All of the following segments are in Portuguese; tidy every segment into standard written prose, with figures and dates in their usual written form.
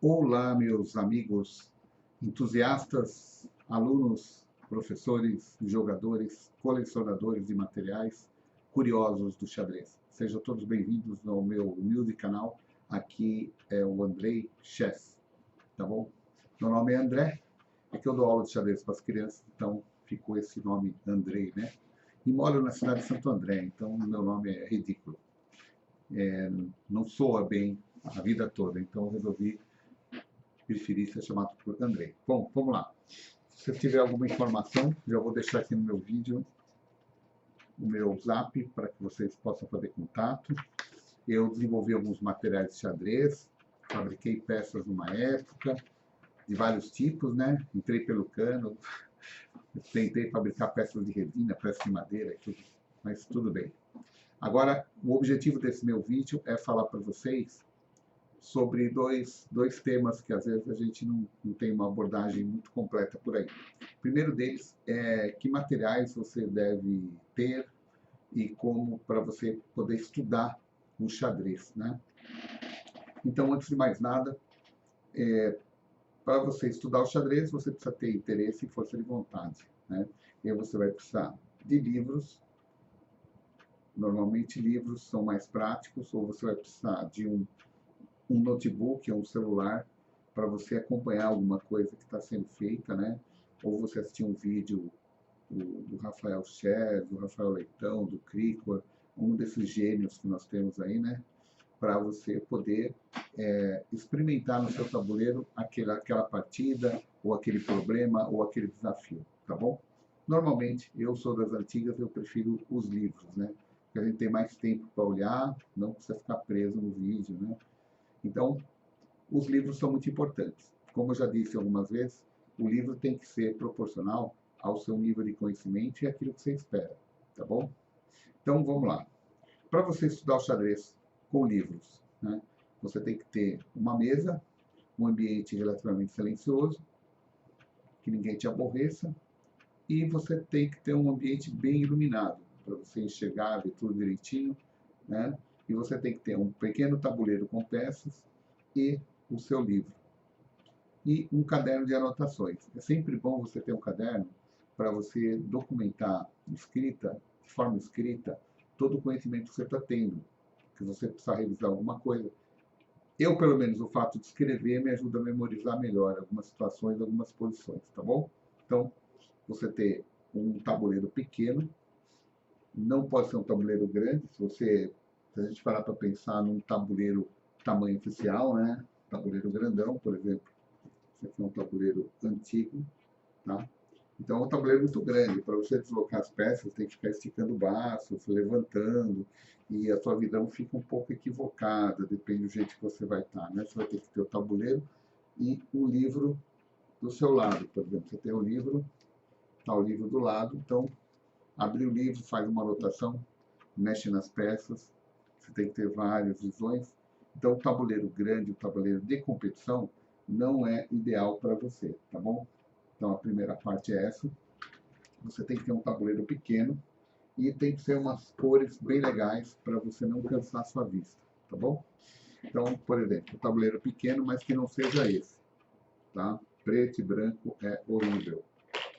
Olá, meus amigos entusiastas, alunos, professores, jogadores, colecionadores de materiais, curiosos do xadrez. Sejam todos bem-vindos ao meu humilde canal. Aqui é o Andrei Chess, tá bom? Meu nome é André, é que eu dou aula de xadrez para as crianças, então ficou esse nome Andrei, né? E moro na cidade de Santo André, então meu nome é ridículo. Não soa bem a vida toda, então eu resolvi preferir ser chamado por Andrei. Bom, vamos lá. Se tiver alguma informação, já vou deixar aqui no meu vídeo o meu zap para que vocês possam fazer contato. Eu desenvolvi alguns materiais de xadrez, fabriquei peças numa época, de vários tipos, né? Entrei pelo cano, tentei fabricar peças de resina, peças de madeira, mas tudo bem. Agora, o objetivo desse meu vídeo é falar para vocês sobre dois temas que às vezes a gente não tem uma abordagem muito completa por aí. O primeiro deles é que materiais você deve ter e como para você poder estudar o xadrez, né? Então, antes de mais nada, para você estudar o xadrez, você precisa ter interesse e força de vontade, né? E aí você vai precisar de livros. Normalmente livros são mais práticos, ou você vai precisar de um notebook ou um celular para você acompanhar alguma coisa que está sendo feita, né? Ou você assistir um vídeo do Rafael Chess, do Rafael Leitão, do Cricor, um desses gênios que nós temos aí, né? Para você poder experimentar no seu tabuleiro aquela partida, ou aquele problema, ou aquele desafio, tá bom? Normalmente, eu sou das antigas, eu prefiro os livros, né? Porque a gente tem mais tempo para olhar, não precisa ficar preso no vídeo, né? Então, os livros são muito importantes. Como eu já disse algumas vezes, o livro tem que ser proporcional ao seu nível de conhecimento e aquilo que você espera, tá bom? Então, vamos lá. Para você estudar o xadrez com livros, né, você tem que ter uma mesa, um ambiente relativamente silencioso, que ninguém te aborreça, e você tem que ter um ambiente bem iluminado, para você enxergar, ver tudo direitinho, né? E você tem que ter um pequeno tabuleiro com peças e o seu livro. E um caderno de anotações. É sempre bom você ter um caderno para você documentar de forma escrita, todo o conhecimento que você está tendo, que você precisar revisar alguma coisa. Eu, pelo menos, o fato de escrever me ajuda a memorizar melhor algumas situações, algumas posições, tá bom? Então, você ter um tabuleiro pequeno, não pode ser um tabuleiro grande. Se a gente parar para pensar num tabuleiro tamanho oficial, né? Tabuleiro grandão, por exemplo. Esse aqui é um tabuleiro antigo, tá? Então é um tabuleiro muito grande. Para você deslocar as peças, tem que ficar esticando o braço, levantando, e a sua visão fica um pouco equivocada, depende do jeito que você vai estar, né? Você vai ter que ter o tabuleiro e o livro do seu lado, por exemplo. Você tem o livro, está o livro do lado, então abre o livro, faz uma anotação, mexe nas peças, você tem que ter várias visões. Então, o tabuleiro grande, o tabuleiro de competição, não é ideal para você, tá bom? Então, a primeira parte é essa. Você tem que ter um tabuleiro pequeno e tem que ser umas cores bem legais para você não cansar a sua vista, tá bom? Então, por exemplo, um tabuleiro pequeno, mas que não seja esse, tá? Preto e branco é horrível.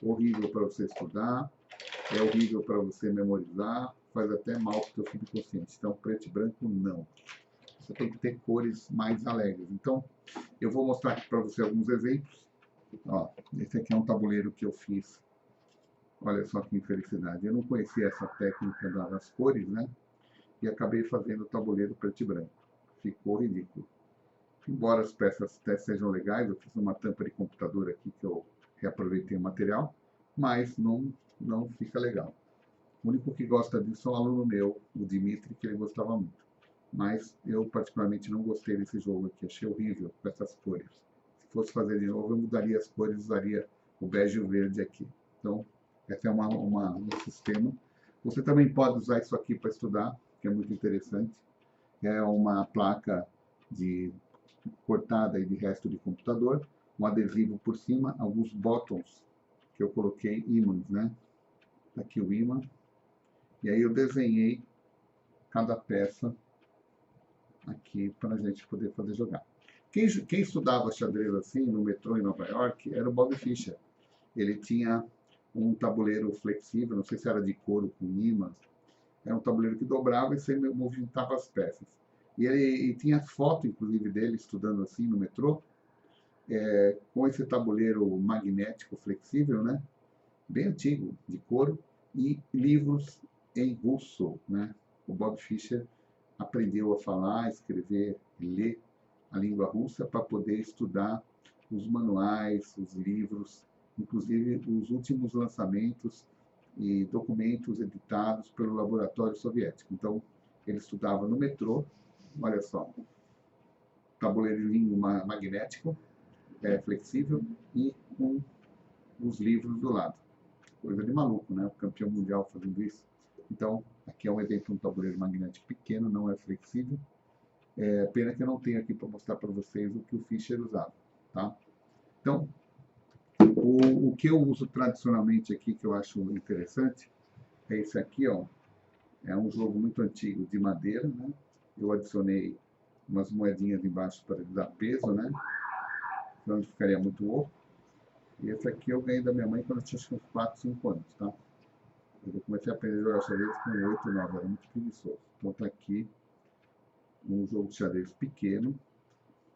Horrível para você estudar, é horrível para você memorizar, faz até mal para o seu subconsciente. Então, preto e branco, não. Você tem que ter cores mais alegres. Então, eu vou mostrar aqui para você alguns exemplos. Ó, esse aqui é um tabuleiro que eu fiz. Olha só que infelicidade. Eu não conhecia essa técnica das cores, né? E acabei fazendo o tabuleiro preto e branco. Ficou ridículo. Embora as peças até sejam legais, eu fiz uma tampa de computador aqui que eu reaproveitei o material, mas não fica legal. O único que gosta disso é um aluno meu, o Dimitri, que ele gostava muito. Mas eu particularmente não gostei desse jogo aqui, achei horrível com essas cores. Se fosse fazer de novo, eu mudaria as cores, usaria o bege e o verde aqui. Então, esse é um sistema. Você também pode usar isso aqui para estudar, que é muito interessante. É uma placa de cortada e de resto de computador, um adesivo por cima, alguns botões que eu coloquei ímãs, né? Aqui o ímã. E aí eu desenhei cada peça aqui para a gente poder fazer jogar. Quem estudava xadrez assim, no metrô em Nova York, era o Bob Fischer. Ele tinha um tabuleiro flexível, não sei se era de couro com imãs, era um tabuleiro que dobrava e você movimentava as peças. E tinha foto, inclusive, dele estudando assim no metrô, com esse tabuleiro magnético flexível, né? Bem antigo, de couro, e livros em russo, né? O Bob Fischer aprendeu a falar, escrever e ler a língua russa para poder estudar os manuais, os livros, inclusive os últimos lançamentos e documentos editados pelo laboratório soviético. Então, ele estudava no metrô, olha só, tabuleirinho magnético, flexível, e com os livros do lado. Coisa de maluco, né? O campeão mundial fazendo isso. Então, aqui é um exemplo de um tabuleiro magnético pequeno, não é flexível. Pena que eu não tenho aqui para mostrar para vocês o que o Fischer usava, tá? Então, o que eu uso tradicionalmente aqui, que eu acho interessante, é esse aqui, ó. É um jogo muito antigo de madeira, né? Eu adicionei umas moedinhas embaixo para dar peso, né? Senão ficaria muito oco. E esse aqui eu ganhei da minha mãe quando eu tinha uns 4, 5 anos, tá? Eu comecei a aprender a jogar xadrez com 8, 9, era muito preguiçoso. Então tá aqui um jogo de xadrez pequeno.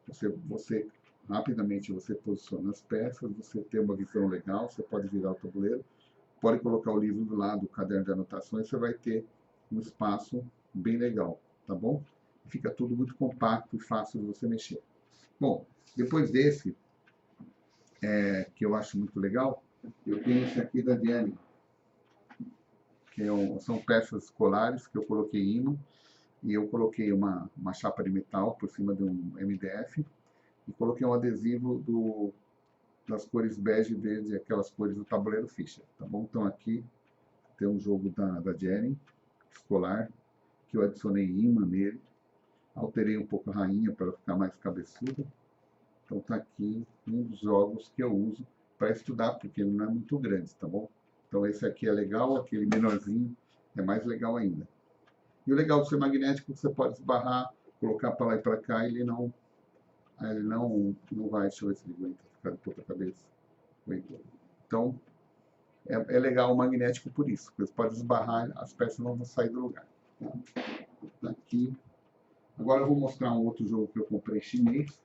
Você rapidamente você posiciona as peças, você tem uma visão legal, você pode virar o tabuleiro, pode colocar o livro do lado, o caderno de anotações, você vai ter um espaço bem legal, tá bom? Fica tudo muito compacto e fácil de você mexer. Bom, depois desse, que eu acho muito legal, eu tenho esse aqui da Diane, que são peças escolares que eu coloquei imã, e eu coloquei uma chapa de metal por cima de um MDF, e coloquei um adesivo das cores bege e verde, aquelas cores do tabuleiro Fischer, tá bom? Então aqui tem um jogo da Jenny, escolar, que eu adicionei imã nele, alterei um pouco a rainha para ela ficar mais cabeçuda. Então tá aqui um dos jogos que eu uso para estudar, porque ele não é muito grande, tá bom? Então esse aqui é legal, aquele menorzinho é mais legal ainda. E o legal do ser magnético é que você pode esbarrar, colocar para lá e para cá, e ele não vai, deixa eu ver se ele aguenta ficar de ponta cabeça. Então, é legal o magnético por isso, porque você pode esbarrar, as peças não vão sair do lugar. Tá aqui. Agora eu vou mostrar um outro jogo que eu comprei chinês.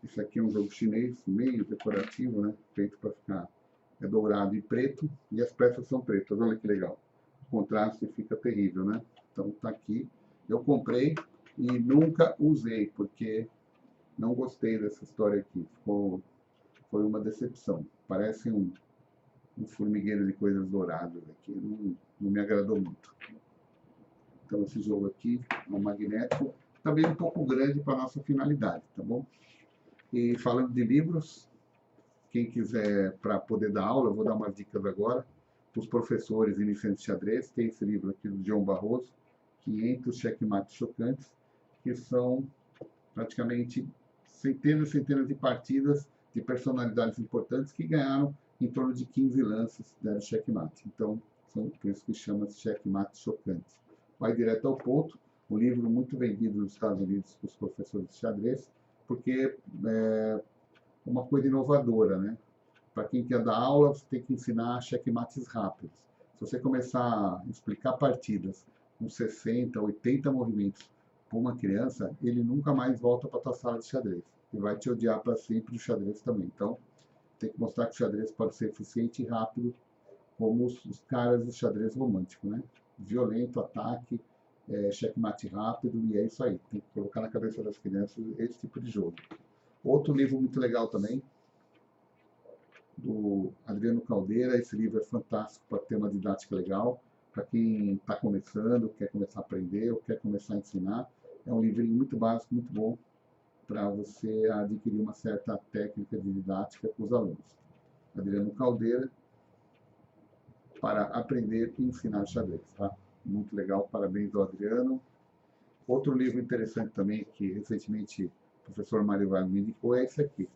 Esse aqui é um jogo chinês, meio decorativo, né? Feito para ficar dourado e preto, e as peças são pretas. Olha que legal. O contraste fica terrível, né? Então tá aqui. Eu comprei e nunca usei, porque não gostei dessa história aqui. Foi uma decepção. Parece um formigueiro de coisas douradas aqui. Não me agradou muito. Então esse jogo aqui, um magnético, também um pouco grande para a nossa finalidade, tá bom? E falando de livros, quem quiser para poder dar aula, eu vou dar umas dicas agora. Para os professores iniciantes de xadrez, tem esse livro aqui do João Barroso, 500 checkmates chocantes, que são praticamente centenas e centenas de partidas de personalidades importantes que ganharam em torno de 15 lances deram checkmate. Então, são por isso que chama checkmate chocantes. Vai direto ao ponto, um livro muito vendido nos Estados Unidos para os professores de xadrez, porque é uma coisa inovadora, né? Para quem quer dar aula, você tem que ensinar checkmates rápidos. Se você começar a explicar partidas com 60, 80 movimentos para uma criança, ele nunca mais volta para a tua sala de xadrez. E vai te odiar para sempre o xadrez também. Então, tem que mostrar que o xadrez pode ser eficiente e rápido, como os caras do xadrez romântico, né? Violento, ataque, checkmate rápido, e é isso aí. Tem que colocar na cabeça das crianças esse tipo de jogo. Outro livro muito legal também, do Adriano Caldeira. Esse livro é fantástico para ter uma didática legal, para quem está começando, quer começar a aprender ou quer começar a ensinar. É um livrinho muito básico, muito bom, para você adquirir uma certa técnica de didática com os alunos. Adriano Caldeira, para aprender e ensinar xadrez, tá? Muito legal, parabéns ao Adriano. Outro livro interessante também, que recentemente o professor Mário Vale me indicou, é esse aqui,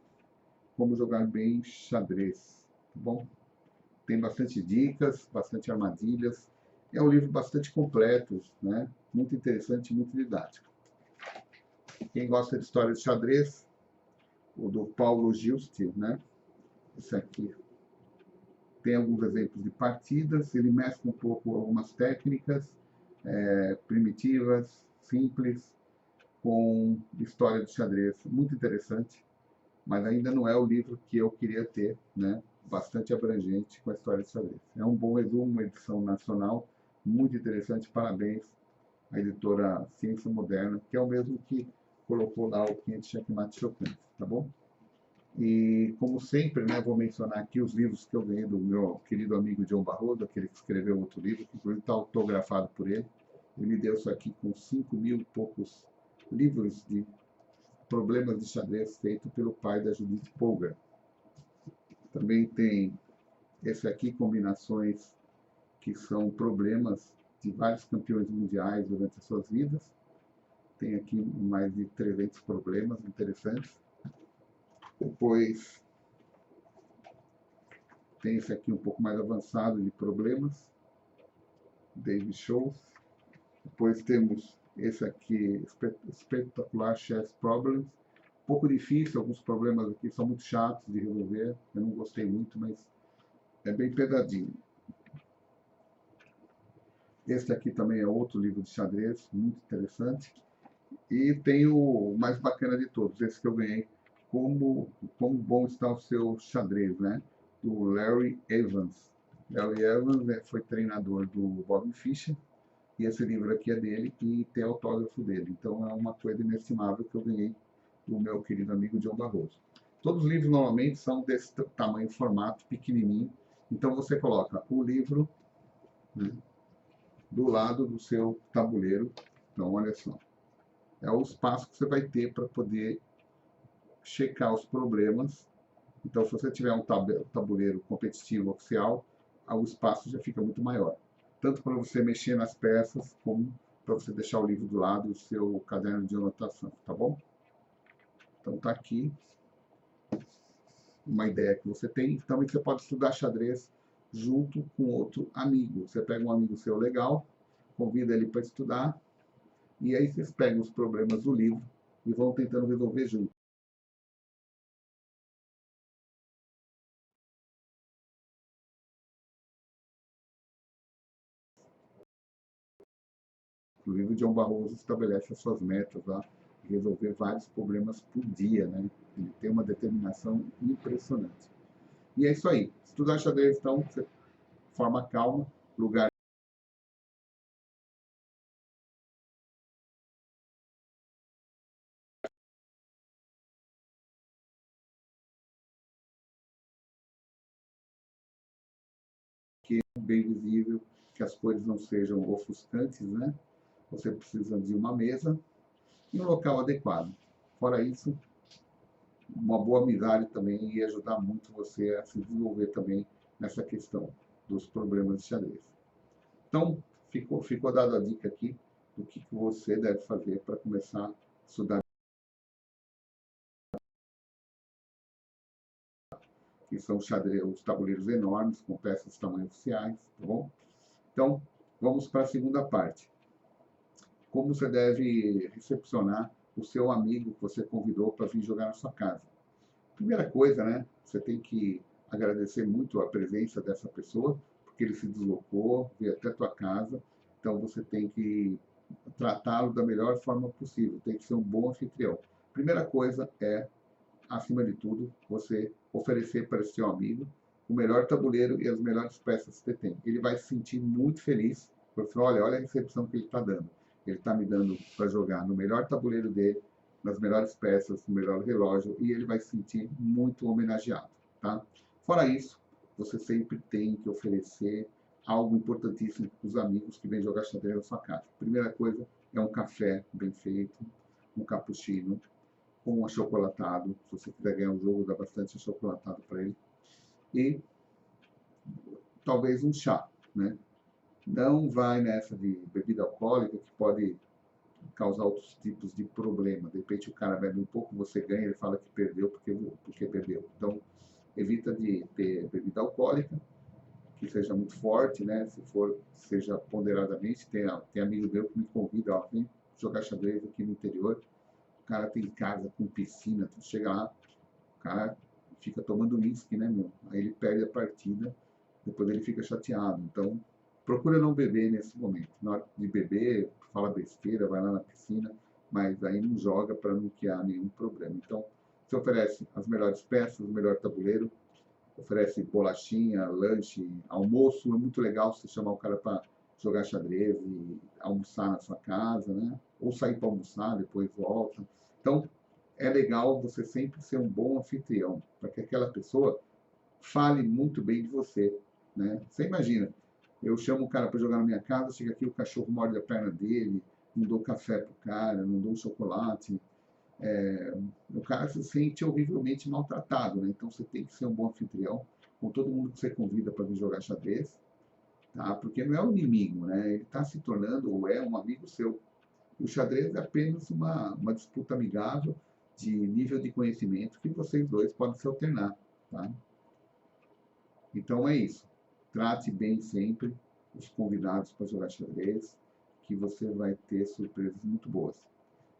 Como Jogar Bem Xadrez, tá bom? Tem bastante dicas, bastante armadilhas, é um livro bastante completo, né? Muito interessante e muito didático. Quem gosta de história de xadrez, o do Paulo Giusti, né? Esse aqui tem alguns exemplos de partidas, ele mescla um pouco algumas técnicas primitivas, simples, com história de xadrez. Muito interessante, mas ainda não é o livro que eu queria ter, né? Bastante abrangente com a história de xadrez. É um bom resumo, uma edição nacional, muito interessante, parabéns à editora Ciência Moderna, que é o mesmo que colocou lá o 500 Checkmate Chopin, tá bom? E, como sempre, né, vou mencionar aqui os livros que eu ganhei do meu querido amigo John Barroso, aquele que escreveu outro livro, que inclusive está autografado por ele. Ele me deu isso aqui com 5.000 e poucos livros de problemas de xadrez feito pelo pai da Judith Polgar. Também tem esse aqui, combinações que são problemas de vários campeões mundiais durante as suas vidas. Tem aqui mais de 300 problemas interessantes. Depois tem esse aqui um pouco mais avançado de problemas, David Scholes. Depois temos esse aqui, Espetacular Chess Problems. Um pouco difícil, alguns problemas aqui são muito chatos de resolver. Eu não gostei muito, mas é bem pesadinho. Esse aqui também é outro livro de xadrez, muito interessante. E tem o mais bacana de todos, esse que eu ganhei, Como Bom Está o Seu Xadrez, né? Do Larry Evans. Larry Evans foi treinador do Bobby Fischer, e esse livro aqui é dele e tem autógrafo dele. Então é uma coisa inestimável que eu ganhei do meu querido amigo John Barroso. Todos os livros normalmente são desse tamanho, formato, pequenininho. Então você coloca o livro, né, do lado do seu tabuleiro. Então olha só, é o espaço que você vai ter para poder checar os problemas. Então, se você tiver um tabuleiro competitivo oficial, o espaço já fica muito maior. Tanto para você mexer nas peças, como para você deixar o livro do lado e o seu caderno de anotação, tá bom? Então, tá aqui uma ideia que você tem. Também você pode estudar xadrez junto com outro amigo. Você pega um amigo seu legal, convida ele para estudar, e aí vocês pegam os problemas do livro e vão tentando resolver junto. Inclusive, o John Barroso estabelece as suas metas lá, de resolver vários problemas por dia, né? Ele tem uma determinação impressionante. E é isso aí. Estudar xadrez, então, de forma calma, lugar bem visível, que as cores não sejam ofuscantes, né? Você precisa de uma mesa e um local adequado. Fora isso, uma boa amizade também ia ajudar muito você a se desenvolver também nessa questão dos problemas de xadrez. Então, ficou dada a dica aqui do que você deve fazer para começar a estudar, que são os tabuleiros enormes, com peças de tamanho oficiais, tá bom? Então, vamos para a segunda parte. Como você deve recepcionar o seu amigo que você convidou para vir jogar na sua casa? Primeira coisa, né? Você tem que agradecer muito a presença dessa pessoa, porque ele se deslocou, veio até a tua casa. Então, você tem que tratá-lo da melhor forma possível. Tem que ser um bom anfitrião. Primeira coisa é, acima de tudo, você oferecer para esse seu amigo o melhor tabuleiro e as melhores peças que você tem. Ele vai se sentir muito feliz, porque olha a recepção que ele está dando. Ele está me dando para jogar no melhor tabuleiro dele, nas melhores peças, no melhor relógio, e ele vai se sentir muito homenageado, tá? Fora isso, você sempre tem que oferecer algo importantíssimo para os amigos que vêm jogar xadrez na sua casa. Primeira coisa é um café bem feito, um cappuccino, com um achocolatado. Se você quiser ganhar um jogo, dá bastante achocolatado para ele. E talvez um chá, né? Não vai nessa de bebida alcoólica que pode causar outros tipos de problema. De repente o cara bebe um pouco, você ganha, ele fala que perdeu porque perdeu. Então, evita de ter bebida alcoólica, que seja muito forte, né? Se for, seja ponderadamente. Tem amigo meu que me convida, ó, vem jogar xadrez aqui no interior, cara tem casa com piscina, tu chega lá, o cara fica tomando uísque, né, meu? Aí ele perde a partida, depois ele fica chateado. Então, procura não beber nesse momento. Na hora de beber, fala besteira, vai lá na piscina, mas aí não joga para não criar nenhum problema. Então, você oferece as melhores peças, o melhor tabuleiro, oferece bolachinha, lanche, almoço. É muito legal você chamar o cara para jogar xadrez e almoçar na sua casa, né? Ou sair para almoçar, depois volta. Então, é legal você sempre ser um bom anfitrião, para que aquela pessoa fale muito bem de você, né? Você imagina, eu chamo o cara para jogar na minha casa, chega aqui, o cachorro morde a perna dele, não dou café pro cara, não dou chocolate, o cara se sente horrivelmente maltratado, né? Então você tem que ser um bom anfitrião com todo mundo que você convida para vir jogar xadrez, tá? Porque não é um inimigo, né? Ele está se tornando ou é um amigo seu. E o xadrez é apenas uma disputa amigável de nível de conhecimento que vocês dois podem se alternar, tá? Então é isso. Trate bem sempre os convidados para jogar xadrez, que você vai ter surpresas muito boas.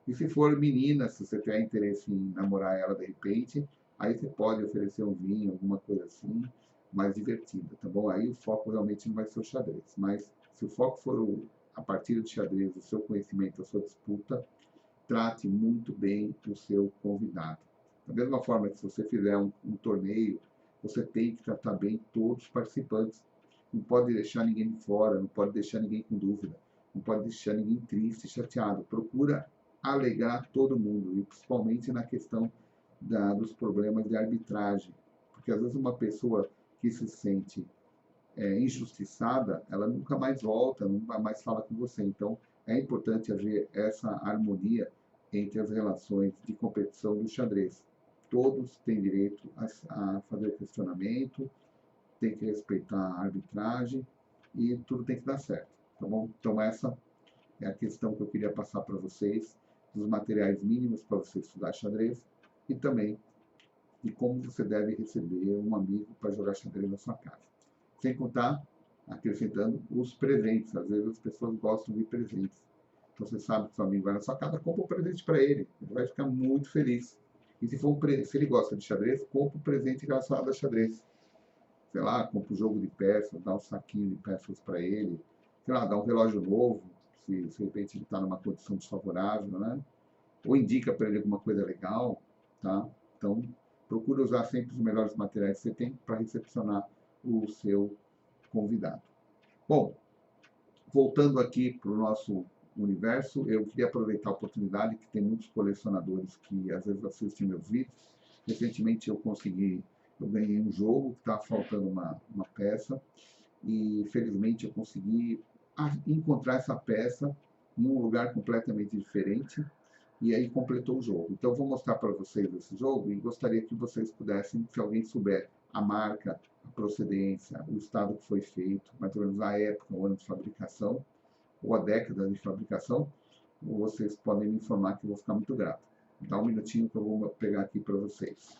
E se for menina, se você tiver interesse em namorar ela de repente, aí você pode oferecer um vinho, alguma coisa assim, mais divertida, tá bom? Aí o foco realmente não vai ser o xadrez. Mas se o foco for a partida de xadrez, o seu conhecimento, a sua disputa, trate muito bem o seu convidado. Da mesma forma que se você fizer um torneio, você tem que tratar bem todos os participantes. Não pode deixar ninguém de fora, não pode deixar ninguém com dúvida, não pode deixar ninguém triste, chateado. Procura alegrar todo mundo, e principalmente na questão dos problemas de arbitragem. Porque às vezes uma pessoa que se sente injustiçada, ela nunca mais volta, nunca mais fala com você. Então, é importante haver essa harmonia entre as relações de competição do xadrez. Todos têm direito a fazer questionamento, tem que respeitar a arbitragem e tudo tem que dar certo, tá bom? Então, essa é a questão que eu queria passar para vocês, dos materiais mínimos para você estudar xadrez e também de como você deve receber um amigo para jogar xadrez na sua casa. Sem contar, acrescentando, os presentes. Às vezes as pessoas gostam de presentes. Então você sabe que seu amigo vai na sua casa, compra um presente para ele. Ele vai ficar muito feliz. E se ele gosta de xadrez, compra um presente relacionado a xadrez. Sei lá, compra um jogo de peças, dá um saquinho de peças para ele. Sei lá, dá um relógio novo, se de repente ele está numa condição desfavorável, né? Ou indica para ele alguma coisa legal, tá? Então, procura usar sempre os melhores materiais que você tem para recepcionar o seu convidado. Bom, voltando aqui para o nosso universo, eu queria aproveitar a oportunidade que tem muitos colecionadores que às vezes assistem meus vídeos. Recentemente eu ganhei um jogo que estava faltando uma peça e felizmente eu consegui encontrar essa peça em um lugar completamente diferente e aí completou o jogo. Então eu vou mostrar para vocês esse jogo e gostaria que vocês pudessem, se alguém souber a marca, a procedência, o estado que foi feito, mais ou menos a época, o ano de fabricação, ou a década de fabricação, vocês podem me informar que eu vou ficar muito grato. Dá um minutinho que eu vou pegar aqui para vocês.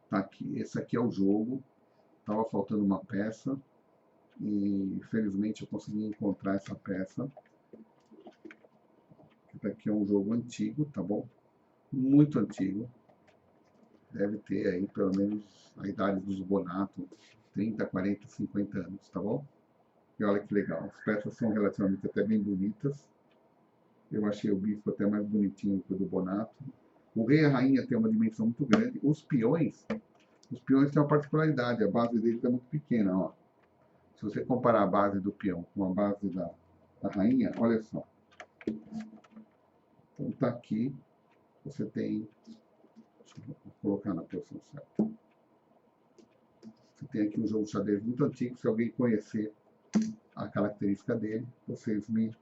Tá aqui, esse aqui é o jogo. Estava faltando uma peça e felizmente eu consegui encontrar essa peça. Esse aqui é um jogo antigo, tá bom? Muito antigo. Deve ter aí pelo menos a idade dos Bonato, 30, 40, 50 anos, tá bom? E olha que legal, as peças são relativamente até bem bonitas. Eu achei o bispo até mais bonitinho que o do Bonato. O rei e a rainha tem uma dimensão muito grande. Os peões têm uma particularidade, a base deles é muito pequena, ó. Se você comparar a base do peão com a base da rainha, olha só. Então tá aqui, você tem, deixa eu colocar na posição certa. Você tem aqui um jogo de xadrez muito antigo, se alguém conhecer a característica dele, vocês me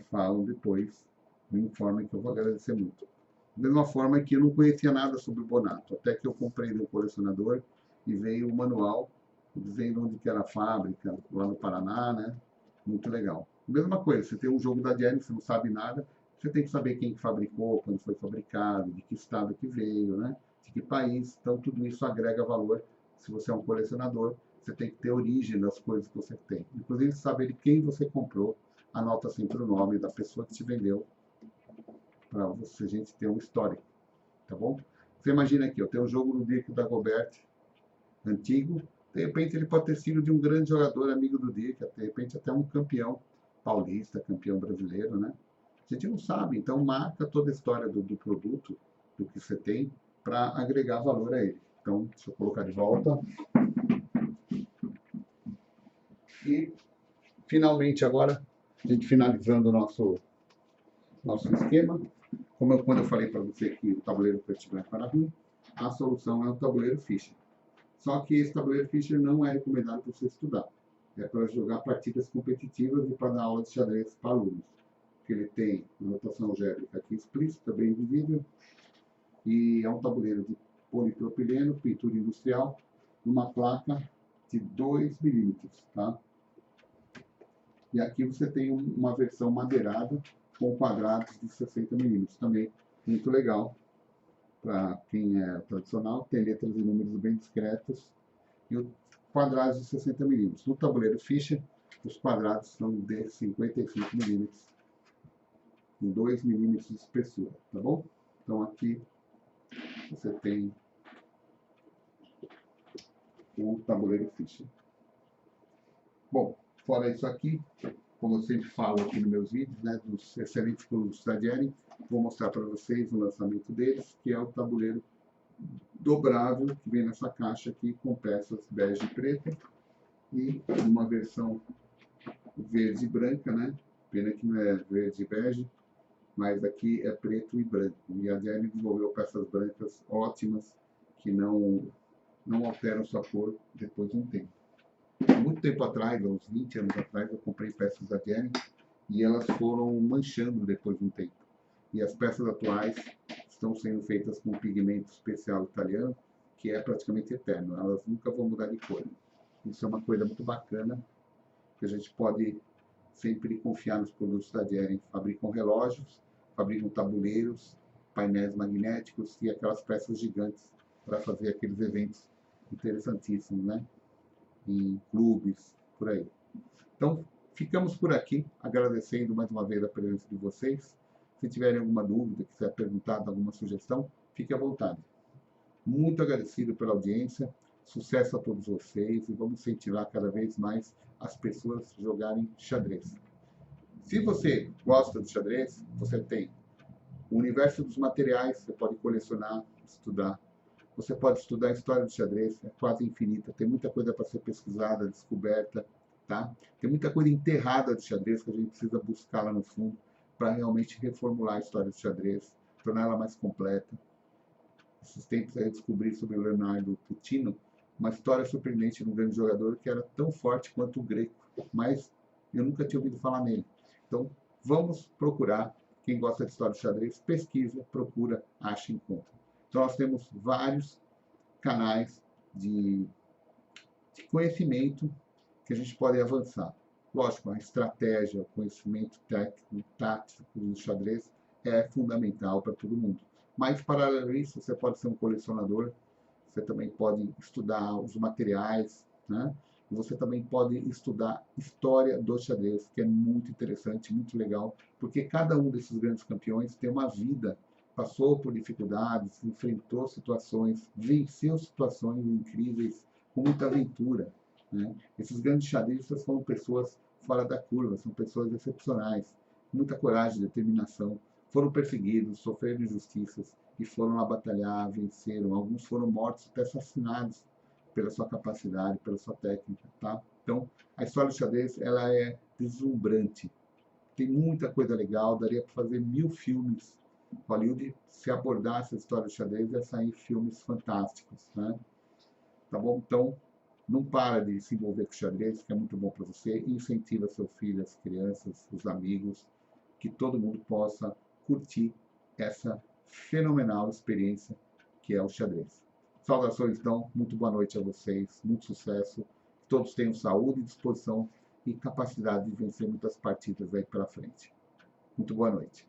falam depois, me informem que eu vou agradecer muito. Da mesma forma que eu não conhecia nada sobre o Bonato, até que eu comprei no colecionador e veio o manual dizendo onde que era a fábrica, lá no Paraná, né? Muito legal. Mesma coisa, você tem um jogo da Jenny, você não sabe nada, você tem que saber quem fabricou, quando foi fabricado, de que estado que veio, né? De que país. Então, tudo isso agrega valor Se você é um colecionador, você tem que ter origem das coisas que você tem. Inclusive, saber de quem você comprou, anota sempre o nome da pessoa que te vendeu, para a gente ter um histórico, tá bom? Você imagina aqui, eu tenho um jogo do Dirk Dagobert, antigo, de repente ele pode ter sido de um grande jogador, amigo do Dirk, de repente até um campeão paulista, campeão brasileiro, né? A gente não sabe, então marca toda a história do produto, do que você tem, para agregar valor a ele. Então, deixa eu colocar de volta. E, finalmente, agora, a gente finalizando o nosso esquema. Quando eu falei para você que o tabuleiro preto e branco era ruim, a solução é o tabuleiro Fischer. Só que esse tabuleiro Fischer não é recomendado para você estudar. É para jogar partidas competitivas e para dar aula de xadrez para alunos. Porque ele tem uma notação algébrica aqui explícita, bem visível, e é um tabuleiro de polipropileno, pintura industrial, numa placa de 2 milímetros, tá? E aqui você tem uma versão madeirada com quadrados de 60 milímetros, também muito legal para quem é tradicional, tem letras e números bem discretos e os quadrados de 60 milímetros. No tabuleiro Fischer, os quadrados são de 55 milímetros, com 2 milímetros de espessura, tá bom? Então aqui você tem o tabuleiro Fischer. Bom, fora isso aqui, como eu sempre falo aqui nos meus vídeos, né, dos excelentes produtos da Jering, vou mostrar para vocês o lançamento deles, que é o tabuleiro dobrável, que vem nessa caixa aqui com peças bege e preta, e uma versão verde e branca, né? Pena que não é verde e bege, mas aqui é preto e branco. E a Jering desenvolveu peças brancas ótimas, que não alteram sua cor depois de um tempo. Muito tempo atrás, uns 20 anos atrás, eu comprei peças da Jering e elas foram manchando depois de um tempo. E as peças atuais estão sendo feitas com um pigmento especial italiano, que é praticamente eterno. Elas nunca vão mudar de cor. Isso é uma coisa muito bacana, que a gente pode sempre confiar nos produtos da Jering. Fabricam relógios, fabricam tabuleiros, painéis magnéticos e aquelas peças gigantes para fazer aqueles eventos interessantíssimos, né? Em clubes, por aí. Então, ficamos por aqui, agradecendo mais uma vez a presença de vocês. Se tiverem alguma dúvida, quiser perguntar, alguma sugestão, fique à vontade. Muito agradecido pela audiência, sucesso a todos vocês e vamos incentivar cada vez mais as pessoas a jogarem xadrez. Se você gosta de xadrez, você tem o universo dos materiais, você pode colecionar, estudar. Você pode estudar a história do xadrez, é quase infinita, tem muita coisa para ser pesquisada, descoberta, tá? Tem muita coisa enterrada do xadrez que a gente precisa buscar lá no fundo para realmente reformular a história do xadrez, torná-la mais completa. Esses tempos eu descobri sobre o Leonardo Putino, uma história surpreendente de um grande jogador que era tão forte quanto o Greco, mas eu nunca tinha ouvido falar nele. Então, vamos procurar. Quem gosta de história do xadrez, pesquisa, procura, acha e encontra. Então, nós temos vários canais de conhecimento que a gente pode avançar. Lógico, a estratégia, o conhecimento técnico, tático do xadrez é fundamental para todo mundo. Mas, paralelo a isso, você pode ser um colecionador, você também pode estudar os materiais, né? E você também pode estudar história do xadrez, que é muito interessante, muito legal, porque cada um desses grandes campeões tem uma vida, passou por dificuldades, enfrentou situações, venceu situações incríveis, com muita aventura, né? Esses grandes xadristas são pessoas fora da curva, são pessoas excepcionais, muita coragem, determinação, foram perseguidos, sofreram injustiças e foram lá batalhar, venceram. Alguns foram mortos, até assassinados pela sua capacidade, pela sua técnica, tá? Então, a história do xadrez, ela é deslumbrante. Tem muita coisa legal, daria para fazer 1000 filmes. Hollywood, se abordasse a história do xadrez, ia sair filmes fantásticos, né? Tá bom? Então, não para de se envolver com o xadrez, que é muito bom para você. Incentiva seu filho, as crianças, os amigos, que todo mundo possa curtir essa fenomenal experiência que é o xadrez. Saudações, então. Muito boa noite a vocês. Muito sucesso. Que todos tenham saúde, disposição e capacidade de vencer muitas partidas aí pela frente. Muito boa noite.